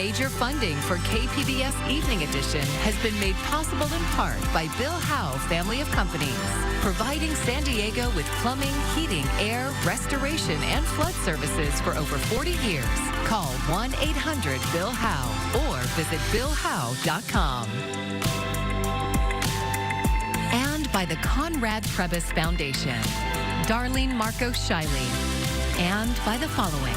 Major funding for KPBS Evening Edition has been made possible in part by Bill Howe Family of Companies, providing San Diego with plumbing, heating, air, restoration, and flood services for over 40 years. Call 1-800-BILL-HOWE or visit BillHowe.com. And by the Conrad Trebas Foundation, Darlene Marco Shiley, and by the following.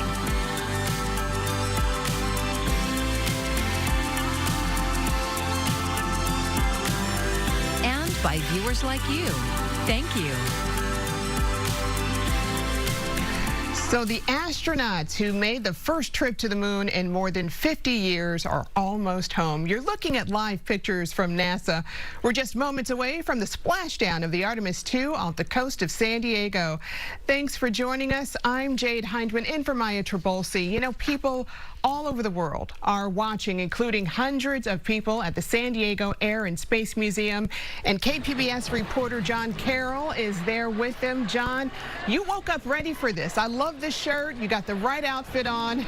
And by viewers like you. Thank you. So the astronauts who made the first trip to the moon in more than 50 years are almost home. You're looking at live pictures from NASA. We're just moments away from the splashdown of the Artemis II off the coast of San Diego. Thanks for joining us. I'm Jade Hindman in for Maya Trabolsi. You know, people all over the world are watching, including hundreds of people at the San Diego Air and Space Museum. And KPBS reporter John Carroll is there with them. John, you woke up ready for this. I love this shirt. You got the right outfit on.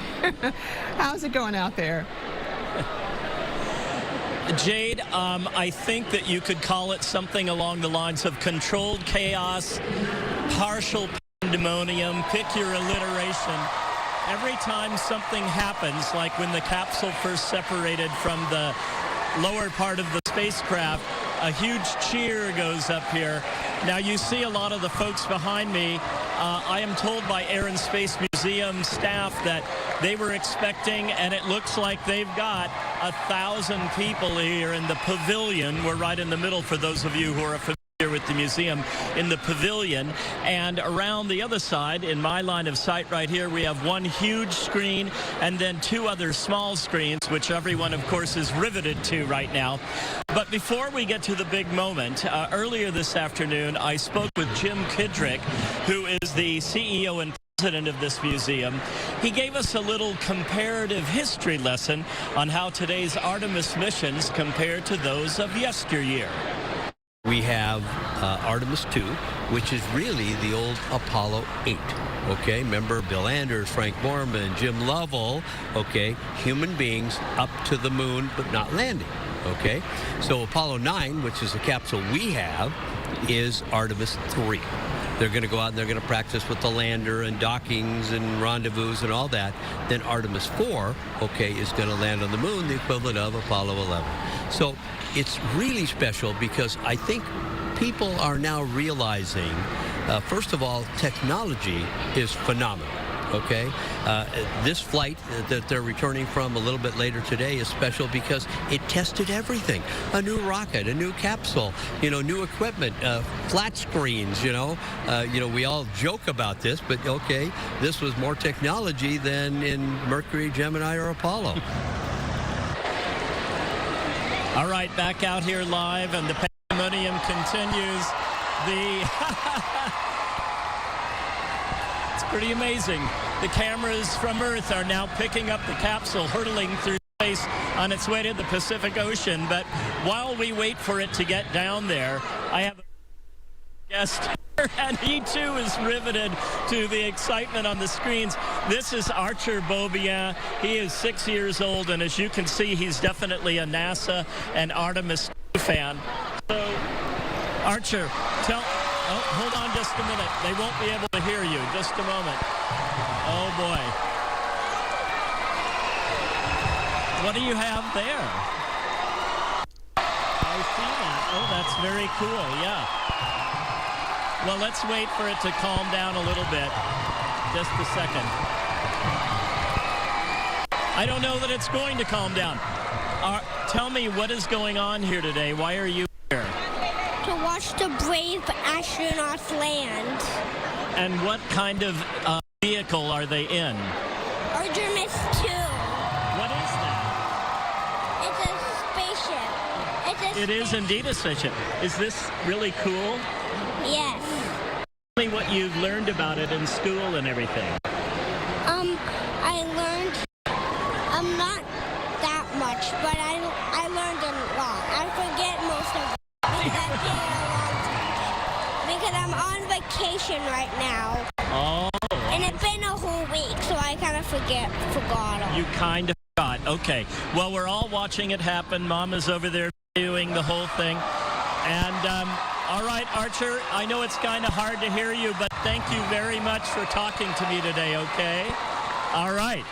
How's it going out there? Jade, I think that you could call it something along the lines of controlled chaos, partial pandemonium, pick your alliteration. Every time something happens, like when the capsule first separated from the lower part of the spacecraft, a huge cheer goes up here. Now you see a lot of the folks behind me. I am told by Air and Space Museum staff that they were expecting, and it looks like they've got 1,000 people here in the pavilion. We're right in the middle for those of you who are familiar with the museum, in the pavilion. And around the other side, in my line of sight right here, we have one huge screen and then two other small screens, which everyone, of course, is riveted to right now. But before we get to the big moment, earlier this afternoon, I spoke with Jim Kidrick, who is the CEO and president of this museum. He gave us a little comparative history lesson on how today's Artemis missions compare to those of yesteryear. We have Artemis II, which is really the old Apollo 8, okay? Remember Bill Anders, Frank Borman, Jim Lovell, okay? Human beings up to the moon, but not landing, okay? So Apollo 9, which is the capsule we have, is Artemis III. They're going to go out and they're going to practice with the lander and dockings and rendezvous and all that. Then Artemis 4, okay, is going to land on the moon, the equivalent of Apollo 11. So it's really special because I think people are now realizing, first of all, technology is phenomenal. Okay, this flight that they're returning from a little bit later today is special because it tested everything. A new rocket, a new capsule, you know, new equipment, flat screens, you know, we all joke about this, but okay, this was more technology than in Mercury, Gemini, or Apollo. All right, back out here live, and the pandemonium continues. It's pretty amazing. The cameras from Earth are now picking up the capsule hurtling through space on its way to the Pacific Ocean. But while we wait for it to get down there, I have a guest here, and he too is riveted to the excitement on the screens. This is Archer Beaubien. He is 6 years old, and as you can see, he's definitely a NASA and Artemis II fan. So, Archer, oh, hold on just a minute. They won't be able to hear you. Just a moment. Oh, boy. What do you have there? I see that. Oh, that's very cool. Yeah. Well, let's wait for it to calm down a little bit. Just a second. I don't know that it's going to calm down. Tell me, what is going on here today? Why are you here? To watch the brave astronauts land. And what kind of vehicle are they in? Artemis II. What is that? It's a spaceship. It is indeed a spaceship. Is this really cool? Yes. Tell me what you've learned about it in school and everything. I learned not that much, but I learned a lot. I forget most of it because I'm on vacation right now. Oh. And it's been a whole week, so I kind of forgot all. You kind of forgot. Okay. Well, we're all watching it happen. Mom is over there doing the whole thing. And, all right, Archer, I know it's kind of hard to hear you, but thank you very much for talking to me today, okay? All right.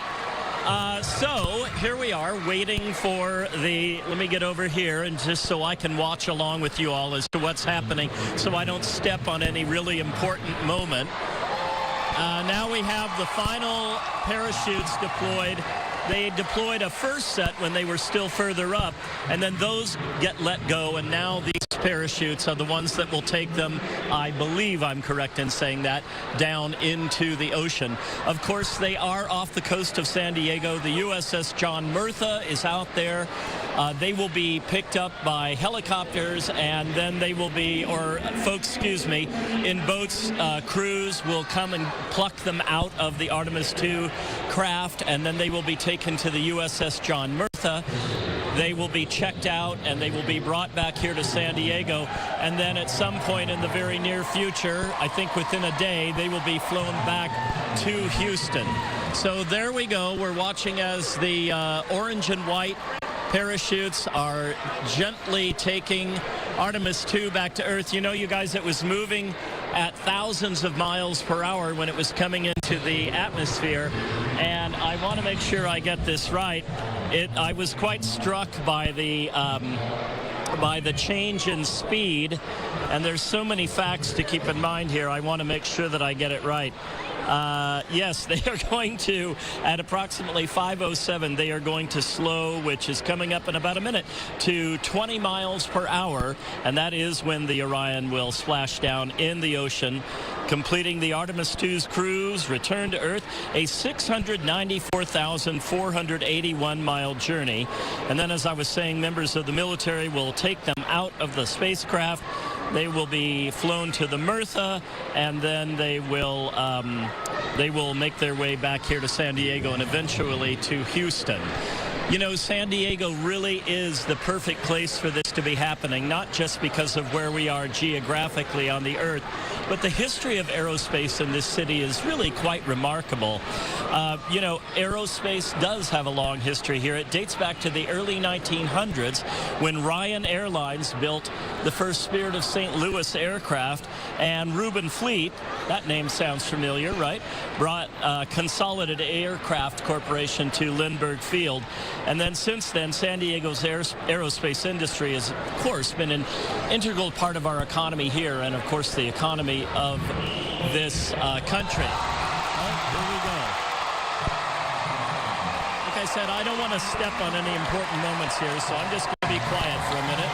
So here we are waiting for let me get over here and just so I can watch along with you all as to what's happening so I don't step on any really important moment. Now we have the final parachutes deployed. They deployed a first set when they were still further up, and then those get let go, and now these parachutes are the ones that will take them, I believe I'm correct in saying that, down into the ocean. Of course, they are off the coast of San Diego. The USS John Murtha is out there. They will be picked up by helicopters, and then they will be, or folks, excuse me, in boats, crews will come and pluck them out of the Artemis II craft, and then they will be taken to the USS John Murtha. They will be checked out, and they will be brought back here to San Diego, and then at some point in the very near future, I think within a day, they will be flown back to Houston. So there we go. We're watching as the orange and white parachutes are gently taking Artemis II back to Earth. You know, you guys, it was moving at thousands of miles per hour when it was coming into the atmosphere. And I want to make sure I get this right. I was quite struck by the change in speed. And there's so many facts to keep in mind here. I want to make sure that I get it right. Yes, they are going to, at approximately 5:07, they are going to slow, which is coming up in about a minute, to 20 miles per hour. And that is when the Orion will splash down in the ocean, completing the Artemis II's cruise, return to Earth, a 694,481-mile journey. And then, as I was saying, members of the military will take them out of the spacecraft. They will be flown to the Murtha, and then they will make their way back here to San Diego and eventually to Houston. You know, San Diego really is the perfect place for this to be happening, not just because of where we are geographically on the Earth, but the history of aerospace in this city is really quite remarkable. You know, aerospace does have a long history here. It dates back to the early 1900s when Ryan Airlines built the first Spirit of St. Louis aircraft, and Reuben Fleet, that name sounds familiar, right, brought Consolidated Aircraft Corporation to Lindbergh Field. And then since then, San Diego's aerospace industry has, of course, been an integral part of our economy here and, of course, the economy of this country. Well, here we go. Like I said, I don't want to step on any important moments here, so I'm just going to be quiet for a minute.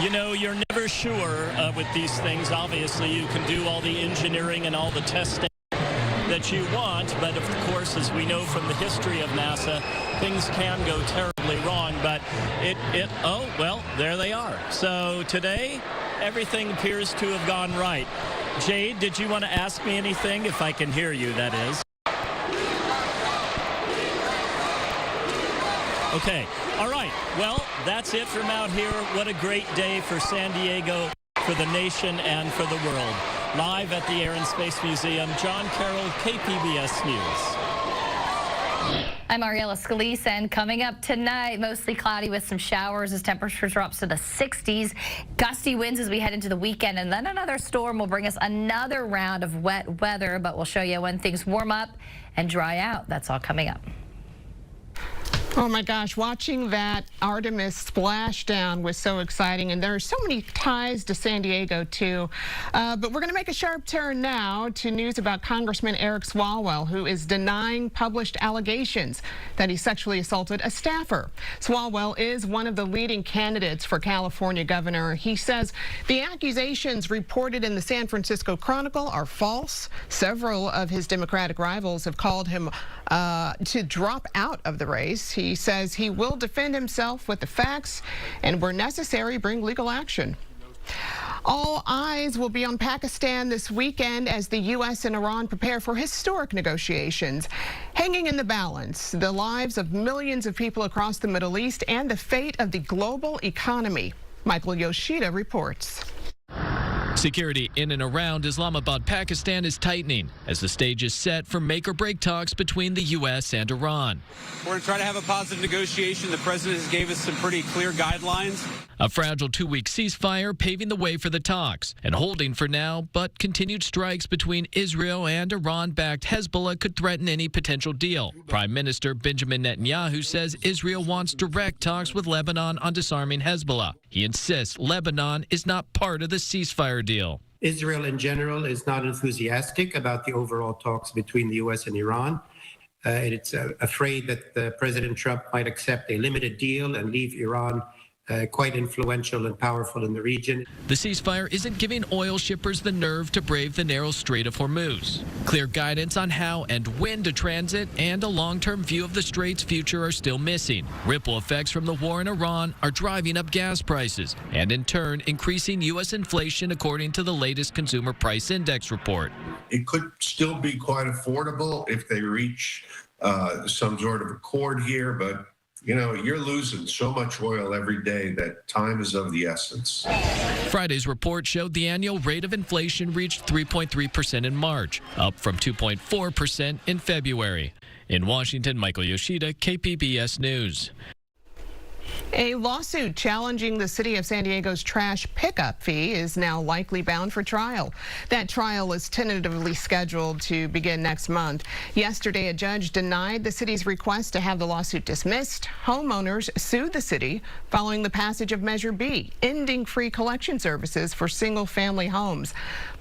You know, you're never sure with these things. Obviously, you can do all the engineering and all the testing that you want, but of course, as we know from the history of NASA, things can go terribly wrong, but oh, well, there they are. So today, everything appears to have gone right. Jade, did you want to ask me anything? If I can hear you, that is. Okay. All right. Well, that's it from out here. What a great day for San Diego, for the nation, and for the world. Live at the Air and Space Museum, John Carroll, KPBS News. I'm Ariella Scalise, and coming up tonight, mostly cloudy with some showers as temperatures drops to the 60s. Gusty winds as we head into the weekend, and then another storm will bring us another round of wet weather, but we'll show you when things warm up and dry out. That's all coming up. Oh my gosh, watching that Artemis splashdown was so exciting, and there are so many ties to San Diego too. But we're going to make a sharp turn now to news about Congressman Eric Swalwell, who is denying published allegations that he sexually assaulted a staffer. Swalwell is one of the leading candidates for California governor. He says the accusations reported in the San Francisco Chronicle are false. Several of his Democratic rivals have called him to drop out of the race. He says he will defend himself with the facts and, where necessary, bring legal action. All eyes will be on Pakistan this weekend as the U.S. and Iran prepare for historic negotiations. Hanging in the balance, the lives of millions of people across the Middle East and the fate of the global economy. Michael Yoshida reports. Security in and around Islamabad, Pakistan is tightening as the stage is set for make-or-break talks between the U.S. and Iran. We're going to try to have a positive negotiation. The president has gave us some pretty clear guidelines. A fragile two-week ceasefire paving the way for the talks and holding for now, but continued strikes between Israel and Iran-backed Hezbollah could threaten any potential deal. Prime Minister Benjamin Netanyahu says Israel wants direct talks with Lebanon on disarming Hezbollah. He insists Lebanon is not part of the ceasefire deal. Israel in general is not enthusiastic about the overall talks between the U.S. and Iran. It's afraid that President Trump might accept a limited deal and leave Iran quite influential and powerful in the region. The ceasefire isn't giving oil shippers the nerve to brave the narrow Strait of Hormuz. Clear guidance on how and when to transit and a long-term view of the strait's future are still missing. Ripple effects from the war in Iran are driving up gas prices and in turn increasing U.S. inflation according to the latest Consumer Price Index report. It could still be quite affordable if they reach some sort of accord here, but you know, you're losing so much oil every day that time is of the essence. Friday's report showed the annual rate of inflation reached 3.3% in March, up from 2.4% in February. In Washington, Michael Yoshida, KPBS News. A lawsuit challenging the city of San Diego's trash pickup fee is now likely bound for trial. That trial is tentatively scheduled to begin next month. Yesterday, a judge denied the city's request to have the lawsuit dismissed. Homeowners sued the city following the passage of Measure B, ending free collection services for single-family homes.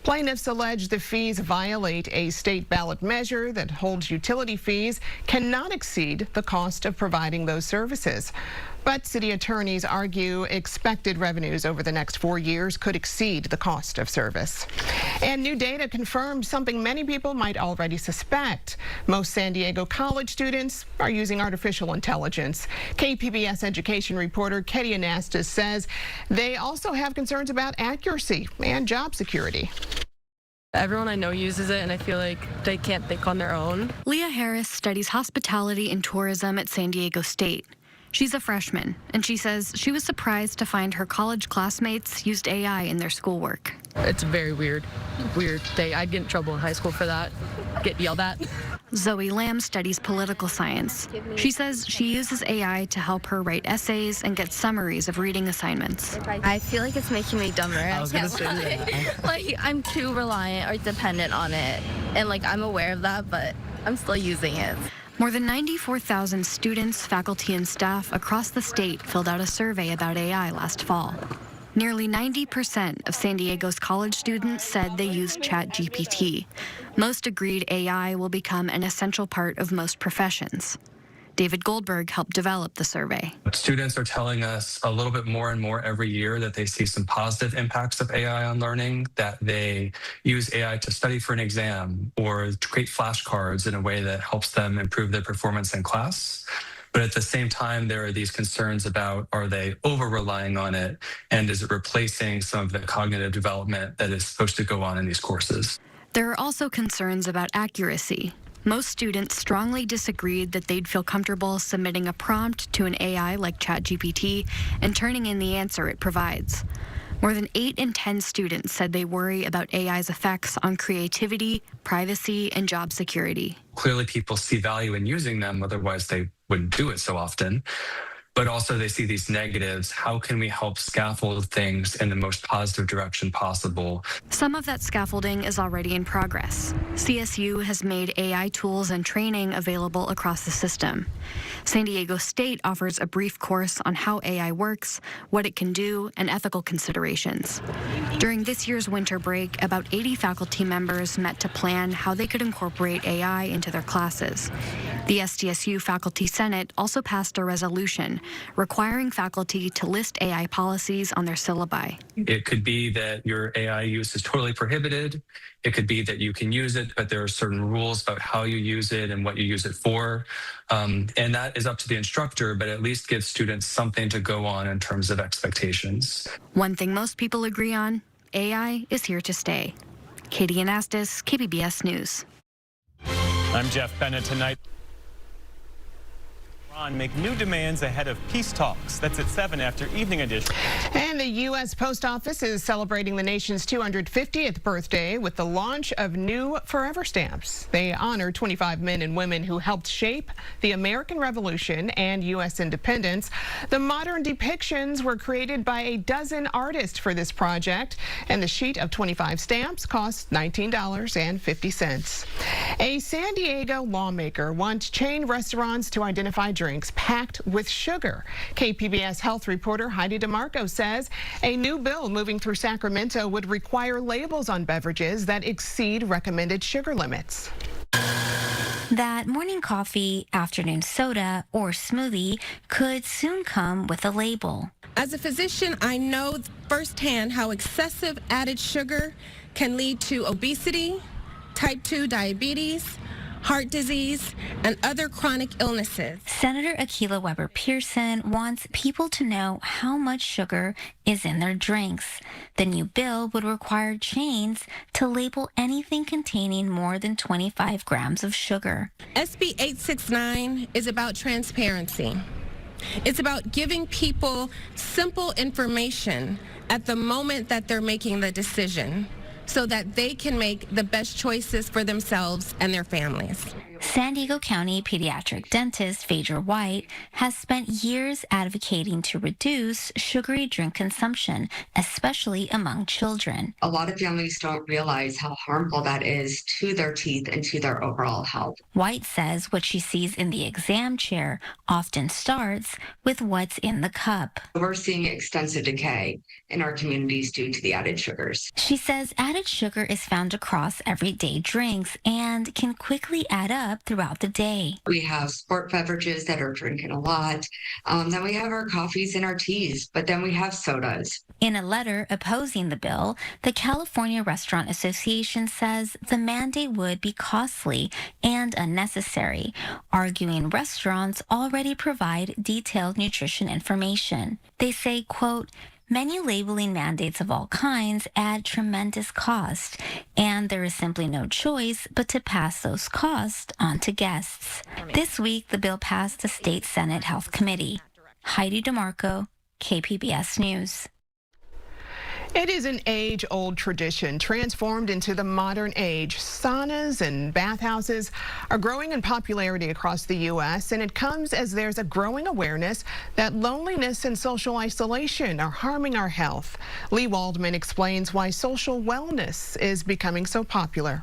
Plaintiffs allege the fees violate a state ballot measure that holds utility fees cannot exceed the cost of providing those services. But city attorneys argue expected revenues over the next 4 years could exceed the cost of service. And new data confirmed something many people might already suspect. Most San Diego college students are using artificial intelligence. KPBS education reporter Ketty Anastas says they also have concerns about accuracy and job security. Everyone I know uses it, and I feel like they can't think on their own. Leah Harris studies hospitality and tourism at San Diego State. She's a freshman, and she says she was surprised to find her college classmates used AI in their schoolwork. It's very weird thing. I'd get in trouble in high school for that, get yelled at. Zoe Lamb studies political science. She says she uses AI to help her write essays and get summaries of reading assignments. I feel like it's making me dumber. I was gonna say that. Like, I'm too reliant or dependent on it, and like I'm aware of that, but I'm still using it. More than 94,000 students, faculty, and staff across the state filled out a survey about AI last fall. Nearly 90% of San Diego's college students said they used ChatGPT. Most agreed AI will become an essential part of most professions. David Goldberg helped develop the survey. Students are telling us a little bit more and more every year that they see some positive impacts of AI on learning, that they use AI to study for an exam or to create flashcards in a way that helps them improve their performance in class. But at the same time, there are these concerns about, are they over-relying on it, and is it replacing some of the cognitive development that is supposed to go on in these courses? There are also concerns about accuracy. Most students strongly disagreed that they'd feel comfortable submitting a prompt to an AI like ChatGPT and turning in the answer it provides. More than 8 in 10 students said they worry about AI's effects on creativity, privacy, and job security. Clearly, people see value in using them, otherwise they wouldn't do it so often. But also they see these negatives. How can we help scaffold things in the most positive direction possible? Some of that scaffolding is already in progress. CSU has made AI tools and training available across the system. San Diego State offers a brief course on how AI works, what it can do, and ethical considerations. During this year's winter break, about 80 faculty members met to plan how they could incorporate AI into their classes. The SDSU Faculty Senate also passed a resolution requiring faculty to list AI policies on their syllabi. It could be that your AI use is totally prohibited. It could be that you can use it, but there are certain rules about how you use it and what you use it for. And that is up to the instructor, but at least gives students something to go on in terms of expectations. One thing most people agree on, AI is here to stay. Katie Anastas, KPBS News. I'm Jeff Bennett. Tonight, Iran make new demands ahead of peace talks. That's at 7 after Evening Edition. And the U.S. Post Office is celebrating the nation's 250th birthday with the launch of new Forever stamps. They honor 25 men and women who helped shape the American Revolution and U.S. independence. The modern depictions were created by a dozen artists for this project, and the sheet of 25 stamps costs $19.50. A San Diego lawmaker wants chain restaurants to identify drinks packed with sugar. KPBS health reporter Heidi DeMarco says a new bill moving through Sacramento would require labels on beverages that exceed recommended sugar limits. That morning coffee, afternoon soda, or smoothie could soon come with a label. As a physician, I know firsthand how excessive added sugar can lead to obesity, type 2 diabetes, heart disease, and other chronic illnesses. Senator Akilah Weber-Pearson wants people to know how much sugar is in their drinks. The new bill would require chains to label anything containing more than 25 grams of sugar. SB 869 is about transparency. It's about giving people simple information at the moment that they're making the decision, so that they can make the best choices for themselves and their families. San Diego County pediatric dentist Phaedra White has spent years advocating to reduce sugary drink consumption, especially among children. A lot of families don't realize how harmful that is to their teeth and to their overall health. White says what she sees in the exam chair often starts with what's in the cup. We're seeing extensive decay in our communities due to the added sugars. She says added sugar is found across everyday drinks and can quickly add up throughout the day. We have sport beverages that are drinking a lot. Then we have our coffees and our teas, but then we have sodas. In a letter opposing the bill, the California Restaurant Association says the mandate would be costly and unnecessary, arguing restaurants already provide detailed nutrition information. They say, quote, menu labeling mandates of all kinds add tremendous cost, and there is simply no choice but to pass those costs on to guests. This week, the bill passed the State Senate Health Committee. Heidi DeMarco, KPBS News. It is an age-old tradition transformed into the modern age. Saunas and bathhouses are growing in popularity across the U.S., and it comes as there's a growing awareness that loneliness and social isolation are harming our health. Lee Waldman explains why social wellness is becoming so popular.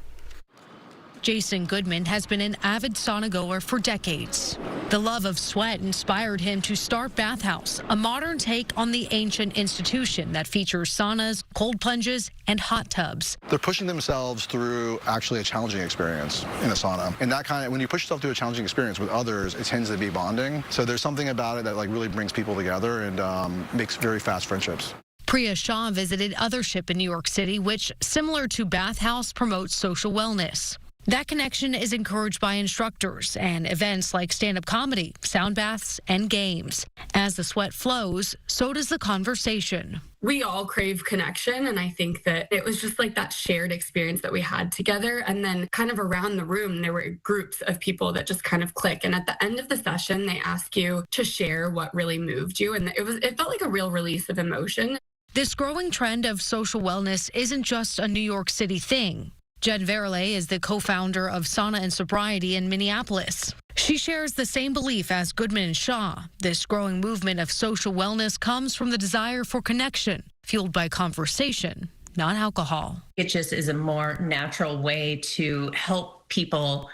Jason Goodman has been an avid sauna goer for decades. The love of sweat inspired him to start Bathhouse, a modern take on the ancient institution that features saunas, cold plunges, and hot tubs. They're pushing themselves through actually a challenging experience in a sauna. And that kind of, when you push yourself through a challenging experience with others, it tends to be bonding. So there's something about it that really brings people together and makes very fast friendships. Priya Shah visited Othership in New York City, which, similar to Bathhouse, promotes social wellness. That connection is encouraged by instructors and events like stand-up comedy, sound baths, and games. As the sweat flows, so does the conversation. We all crave connection, and I think that it was just like that shared experience that we had together. And then kind of around the room, there were groups of people that just kind of click. And at the end of the session, they ask you to share what really moved you. And it felt like a real release of emotion. This growing trend of social wellness isn't just a New York City thing. Jen Verle is the co-founder of Sauna and Sobriety in Minneapolis. She shares the same belief as Goodman and Shaw. This growing movement of social wellness comes from the desire for connection, fueled by conversation, not alcohol. It just is a more natural way to help people,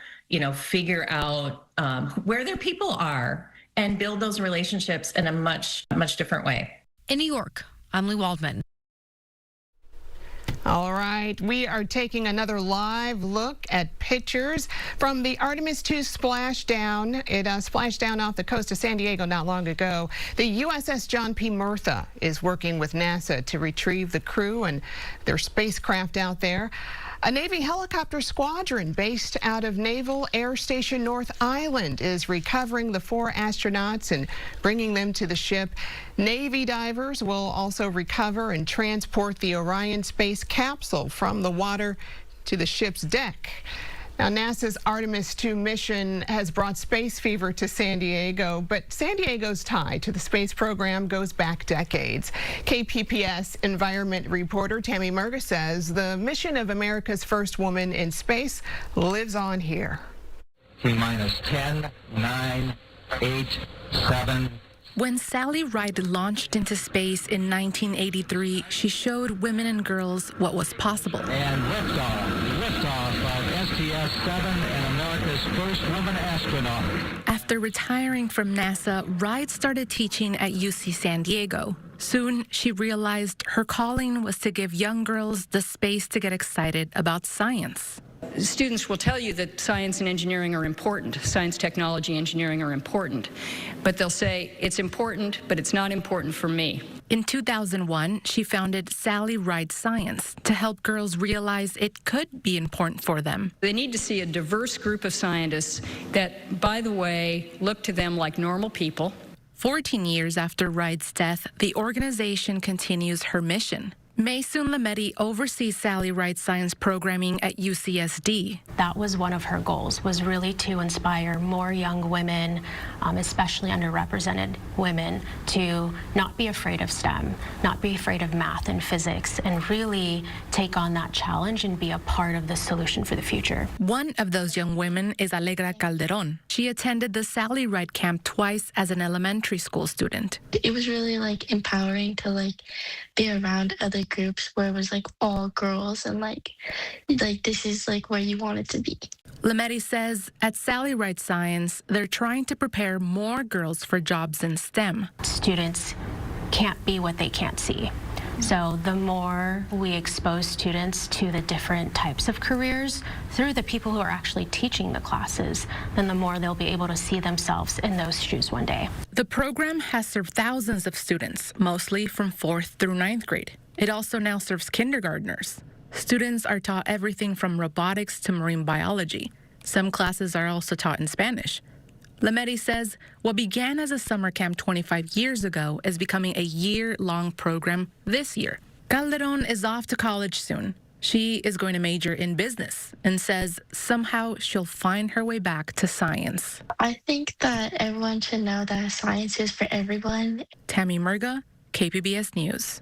figure out where their people are and build those relationships in a much, much different way. In New York, I'm Lee Waldman. All right. right, we are taking another live look at pictures from the Artemis II splashdown. It splashed down off the coast of San Diego not long ago. The USS John P. Murtha is working with NASA to retrieve the crew and their spacecraft out there. A Navy helicopter squadron based out of Naval Air Station North Island is recovering the 4 astronauts and bringing them to the ship. Navy divers will also recover and transport the Orion space capsule from the water to the ship's deck. Now, NASA's Artemis II mission has brought space fever to San Diego, but San Diego's tie to the space program goes back decades. KPBS environment reporter Tammy Murga says the mission of America's first woman in space lives on here. T-minus 10, 9, 8, 7. When Sally Ride launched into space in 1983, she showed women and girls what was possible. And liftoff of SDSU and America's first woman astronaut. After retiring from NASA, Ride started teaching at UC San Diego. Soon, she realized her calling was to give young girls the space to get excited about science. Students will tell you that science and engineering are important. Science, technology, engineering are important. But they'll say, it's important, but it's not important for me. In 2001, she founded Sally Ride Science to help girls realize it could be important for them. They need to see a diverse group of scientists that, by the way, look to them like normal people. 14 years after Ride's death, the organization continues her mission. Maysoon Lametti oversees Sally Ride Science programming at UCSD. That was one of her goals, was really to inspire more young women, especially underrepresented women, to not be afraid of STEM, not be afraid of math and physics, and really take on that challenge and be a part of the solution for the future. One of those young women is Alegra Calderon. She attended the Sally Ride camp twice as an elementary school student. It was really empowering to be around other groups where it was all girls and this is where you want it to be. Lametti says at Sally Ride Science, they're trying to prepare more girls for jobs in STEM. Students can't be what they can't see. So the more we expose students to the different types of careers through the people who are actually teaching the classes, then the more they'll be able to see themselves in those shoes one day. The program has served thousands of students, mostly from 4th through 9th grade. It also now serves kindergartners. Students are taught everything from robotics to marine biology. Some classes are also taught in Spanish. Lametti says what began as a summer camp 25 years ago is becoming a year-long program this year. Calderon is off to college soon. She is going to major in business and says somehow she'll find her way back to science. I think that everyone should know that science is for everyone. Tammy Murga, KPBS News.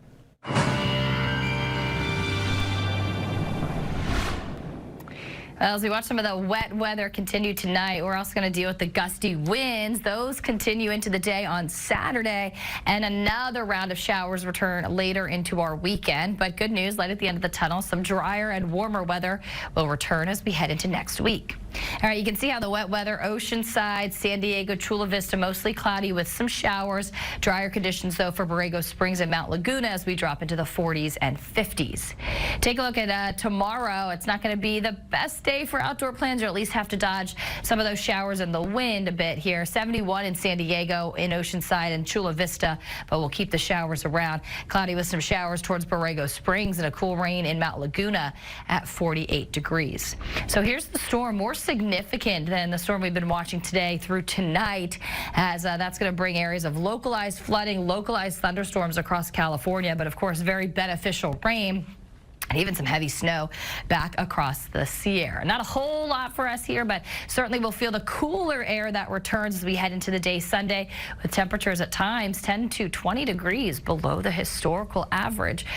Well, as we watch some of the wet weather continue tonight, we're also going to deal with the gusty winds. Those continue into the day on Saturday, and another round of showers return later into our weekend. But good news, light at the end of the tunnel. Some drier and warmer weather will return as we head into next week. All right, you can see how the wet weather, Oceanside, San Diego, Chula Vista, mostly cloudy with some showers. Drier conditions, though, for Borrego Springs and Mount Laguna as we drop into the 40s and 50s. Take a look at tomorrow. It's not going to be the best day for outdoor plans, or at least have to dodge some of those showers and the wind a bit here. 71 in San Diego, in Oceanside and Chula Vista, but we'll keep the showers around. Cloudy with some showers towards Borrego Springs and a cool rain in Mount Laguna at 48 degrees. So here's the storm, more significant than the storm we've been watching today through tonight, as that's going to bring areas of localized flooding, localized thunderstorms across California, but of course very beneficial rain and even some heavy snow back across the Sierra. Not a whole lot for us here, but certainly we'll feel the cooler air that returns as we head into the day Sunday, with temperatures at times 10 to 20 degrees below the historical average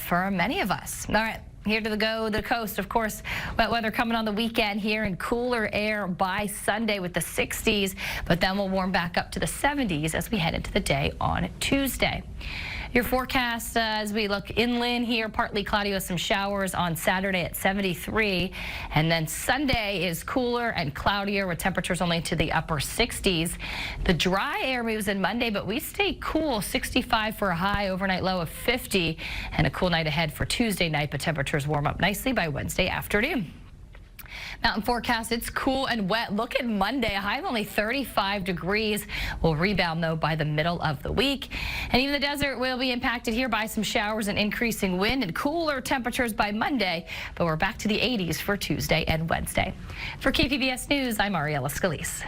for many of us. All right. Here to the coast, of course, wet weather coming on the weekend here, and cooler air by Sunday with the 60s, but then we'll warm back up to the 70s as we head into the day on Tuesday. Your forecast as we look inland here, partly cloudy with some showers on Saturday at 73. And then Sunday is cooler and cloudier with temperatures only to the upper 60s. The dry air moves in Monday, but we stay cool, 65 for a high, overnight low of 50, and a cool night ahead for Tuesday night, but temperatures warm up nicely by Wednesday afternoon. Mountain forecast, it's cool and wet. Look at Monday, a high of only 35 degrees. Will rebound, though, by the middle of the week. And even the desert will be impacted here by some showers and increasing wind and cooler temperatures by Monday. But we're back to the 80s for Tuesday and Wednesday. For KPBS News, I'm Ariella Scalise.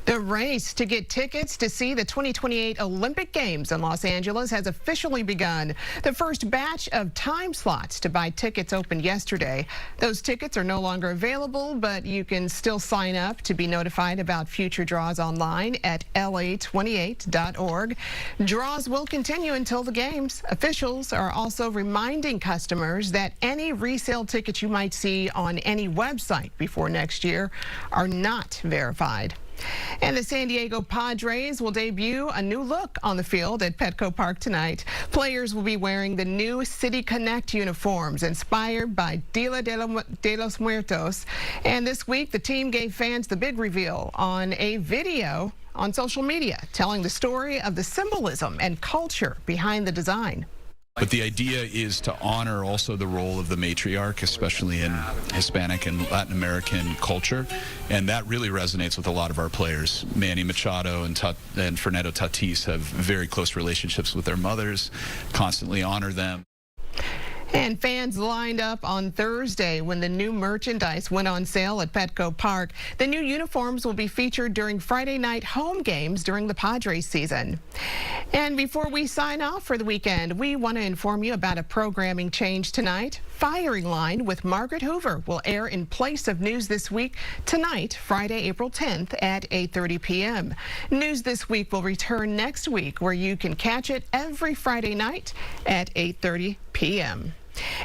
The race to get tickets to see the 2028 Olympic Games in Los Angeles has officially begun. The first batch of time slots to buy tickets opened yesterday. Those tickets are no longer available, but you can still sign up to be notified about future draws online at la28.org. Draws will continue until the games. Officials are also reminding customers that any resale tickets you might see on any website before next year are not verified. And the San Diego Padres will debut a new look on the field at Petco Park tonight. Players will be wearing the new City Connect uniforms inspired by Dia de los Muertos. And this week, the team gave fans the big reveal on a video on social media, telling the story of the symbolism and culture behind the design. But the idea is to honor also the role of the matriarch, especially in Hispanic and Latin American culture. And that really resonates with a lot of our players. Manny Machado and Fernando Tatis have very close relationships with their mothers, constantly honor them. And fans lined up on Thursday when the new merchandise went on sale at Petco Park. The new uniforms will be featured during Friday night home games during the Padres season. And before we sign off for the weekend, we want to inform you about a programming change tonight. Firing Line with Margaret Hoover will air in place of News This Week tonight, Friday, April 10th at 8:30 p.m. News This Week will return next week, where you can catch it every Friday night at 8:30 p.m.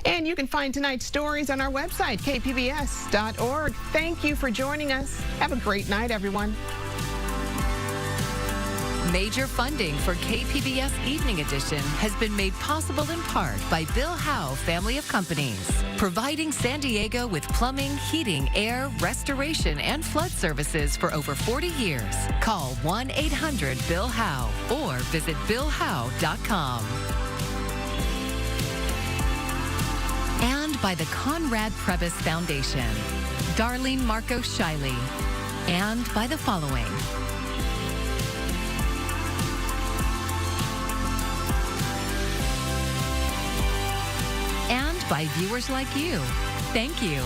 And you can find tonight's stories on our website, kpbs.org. Thank you for joining us. Have a great night, everyone. Major funding for KPBS Evening Edition has been made possible in part by Bill Howe Family of Companies, providing San Diego with plumbing, heating, air, restoration, and flood services for over 40 years. Call 1-800-BILL-HOWE or visit BillHowe.com. And by the Conrad Prebys Foundation, Darlene Marco Shiley, and by the following. And by viewers like you. Thank you.